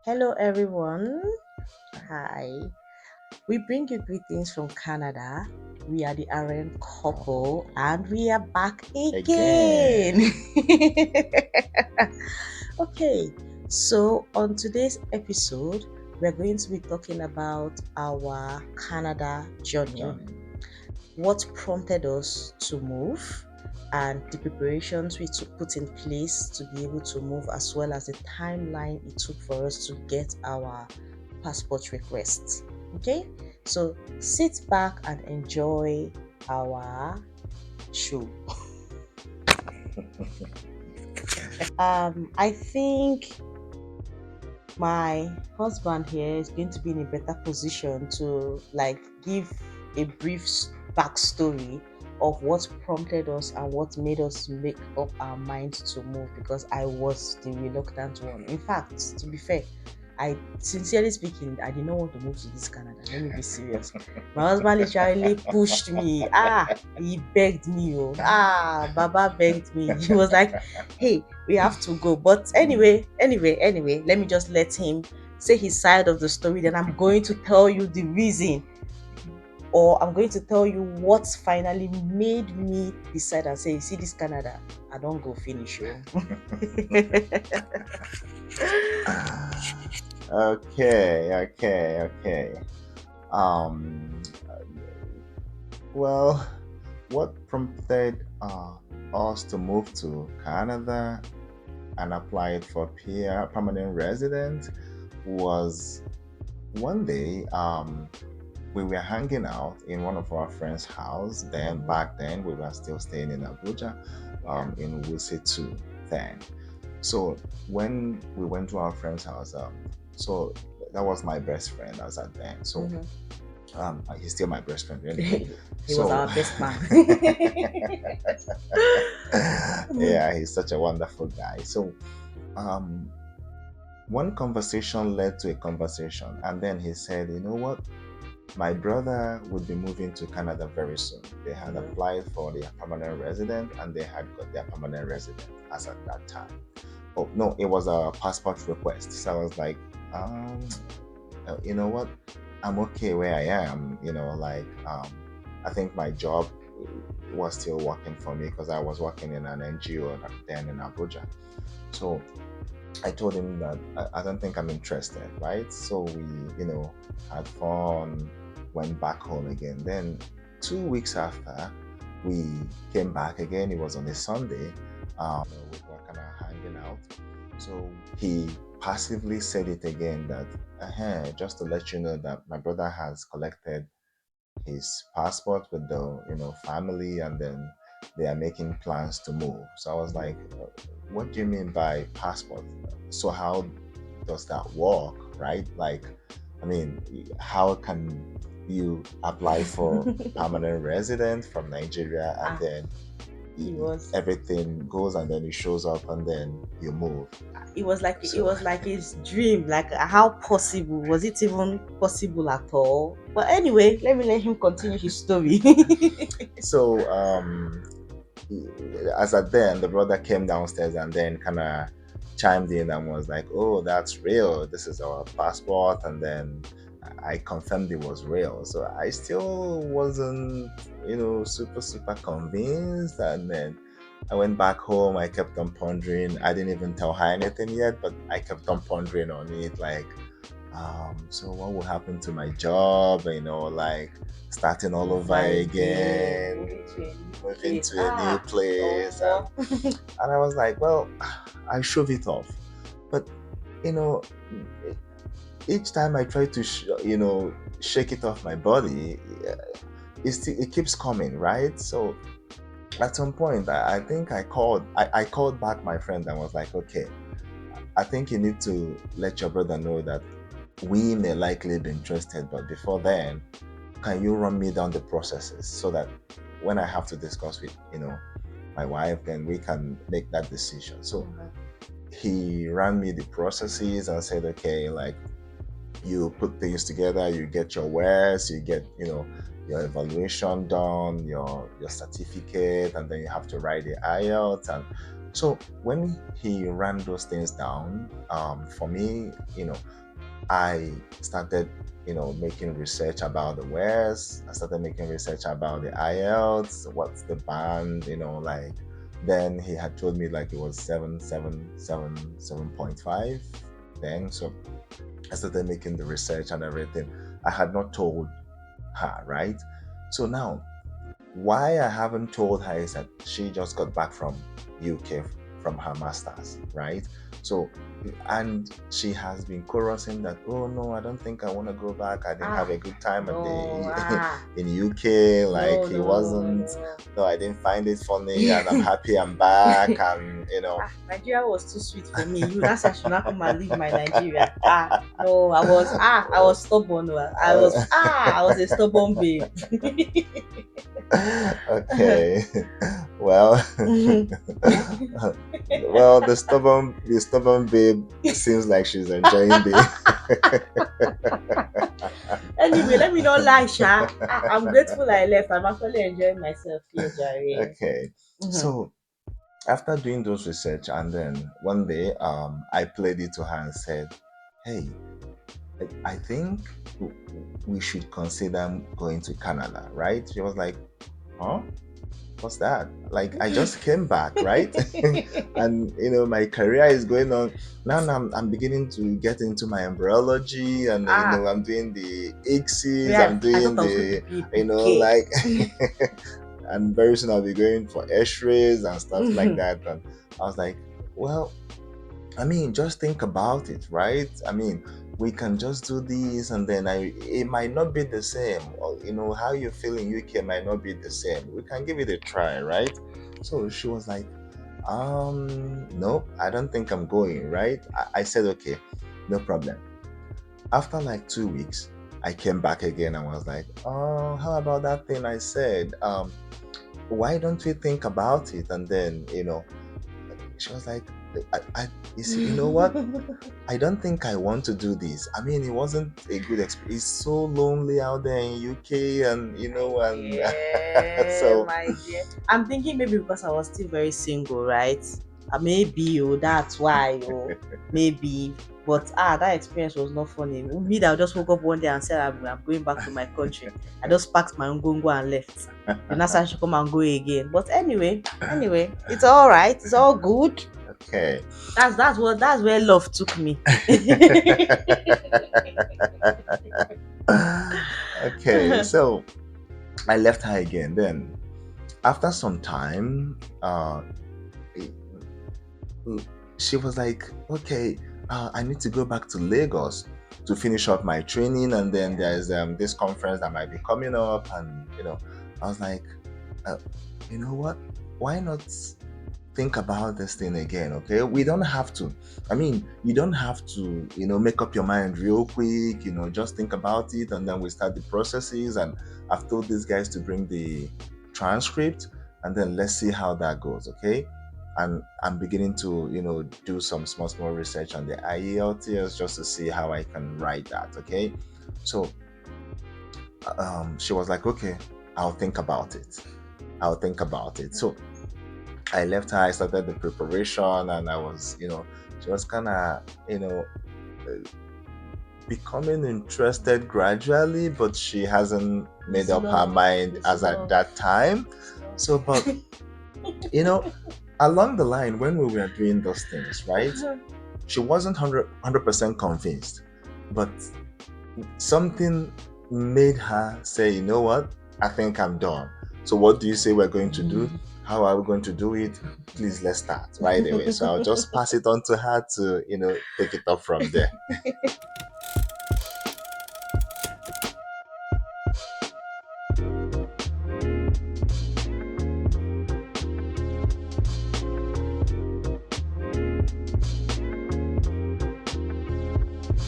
Hello, everyone. Hi. We bring you greetings from Canada. We are the Aryan couple and we are back again. Again. Okay, so on today's episode, we're going to be talking about our Canada journey, Johnny. what prompted us to move, and the preparations we took put in place to be able to move, as well as the timeline it took for us to get our passport requests. Okay, so sit back and enjoy our show. I think my husband here is going to be in a better position to give a brief backstory of what prompted us and what made us make up our mind to move, because I was the reluctant one. In fact, to be fair, I sincerely speaking, I did not want to move to this Canada. Let me be serious. My husband literally pushed me. He begged me. Oh, Baba begged me. He was like, hey, we have to go. But anyway, let me just let him say his side of the story. Then I'm going to tell you the reason, or I'm going to tell you what finally made me decide and say, see this Canada, I don't go finish you. Okay. Um, well, what prompted us to move to Canada and apply for PR permanent resident was one day. We were hanging out in one of our friends' house. Then Mhm. back then we were still staying in Abuja, Yeah. in Wuse 2 then. So when we went to our friend's house, so that was my best friend as at then. So Mhm. he's still my best friend anyway. He was So our best man. yeah, he's such a wonderful guy. So um one conversation led to a conversation, and then he said, you know what? My brother would be moving to Canada very soon. They had Mhm. applied for their permanent resident and they had got their permanent resident as at that time. Oh, no, it was a passport request. So I was like, um, you know what? I'm okay where I am. I think my job was still working for me because I was working in an NGO then in Abuja. So I told him that I don't think I'm interested, right? So we, had fun, went back home again. Then 2 weeks after, we came back again. It was on a Sunday. We were kind of hanging out. So he passively said it again that, just to let you know that my brother has collected his passport with the family, and then they are making plans to move. So I was like, what do you mean by passport? So how does that work, right? Like, I mean, how can you apply for permanent resident from Nigeria and ah, then he was everything goes and then it shows up and then you move? it So was like his dream. Like, how possible was it even possible at all? But anyway, let me let him continue his story. so as at then, the brother came downstairs and then kind of chimed in and was like, "Oh, that's real. This is our passport." And then I confirmed it was real. So I still wasn't, super convinced. And then I went back home. I kept on pondering. I didn't even tell her anything yet, but I kept on pondering on it, like, so what will happen to my job? Like starting all over Over again, again, moving to a new moving place. to a new place, Oh, and I was like, well, I shove it off. But you know, each time I try to, shake it off my body, it keeps coming, right? So at some point, I think I called back my friend and was like, okay, I think you need to let your brother know that we may likely be interested, but before then, can you run me down the processes so that when I have to discuss with, my wife, then we can make that decision. So mhm. he ran me the processes and said, okay, like you put things together, you get your wares, you get, your evaluation done, your certificate, and then you have to write the IELTS. And So when he ran those things down, for me, I started, making research about the West. I started making research about the IELTS, what's the band, like. Then he had told me like it was 7.5. Then so I started making the research and everything. I had not told her, right? So now why I haven't told her is that she just got back from UK from her masters, right? So, and she has been chorusing that, oh no, I don't think I want to go back. I didn't have Ah, a good time at no, the ah, in UK. Like no, he no, no, wasn't. no. No, I didn't find it funny, and I'm happy I'm back, and Nigeria was too sweet for me. You That's why I should not come and leave my Nigeria. No, I was stubborn. I was a stubborn babe. okay. Well, well, the stubborn babe seems like she's enjoying the. Anyway, let me not lie, Sha. I'm grateful I left. I'm actually enjoying myself here, Jerry. Okay, Mhm. so after doing those research, and then one day, I played it to her and said, "Hey, I think we should consider going to Canada, right?" She was like, "Huh? What's that?" Like I just came back, right? And my career is going on now. I'm beginning to get into my embryology, and ah, I'm doing the ICSIs, yeah, I'm I doing thought I was going to the be a PK. like and very soon I'll be going for x-rays and stuff like that. And I was like, well, I mean, just think about it, right? I mean, we can just do this, and then it might not be the same. Or, how you feel in UK might not be the same. We can give it a try, right? So she was like, no, I don't think I'm going, right? I said, okay, no problem. After like 2 weeks, I came back again and was like, oh, how about that thing I said? Why don't we think about it? And then, she was like, you see, you know what? I don't think I want to do this. I mean, it wasn't a good experience. It's so lonely out there in UK, and My and dear, so my dear. I'm thinking maybe because I was still very single, right? Maybe that's why maybe. But that experience was not funny. Me that I just woke up one day and said I'm going back to my country. I just packed my own gongo and left. The NASA should come and go again. But anyway, it's all right. It's all good. okay. That's where love took me. Okay, so I left her again. Then after some time, she was like, okay, I need to go back to Lagos to finish up my training, and then Yeah. there's this conference that might be coming up, and I was like, uh, you know what? Why not think about this thing again? Okay, we don't have to. I mean, you don't have to, make up your mind real quick. Just think about it, and then we start the processes. And I've told these guys to bring the transcript, and then let's see how that goes. Okay, and I'm beginning to do some small research on the IELTS just to see how I can write that. Okay, so she was like, okay, I'll think about it. I'll think about it. So I left her. I started the preparation, and I was, she was kind of, uh, becoming interested gradually, but she hasn't made It's up her love. mind It's as at love. that time. It's So, but you know, along the line when we were doing those things, right? love. She wasn't 100% convinced, but something made her say, you know what? I think I'm done. So, what do you say we're going to do? How are we going to do it? Please, let's start right away. So, I'll just pass it on to her to, take it up from there.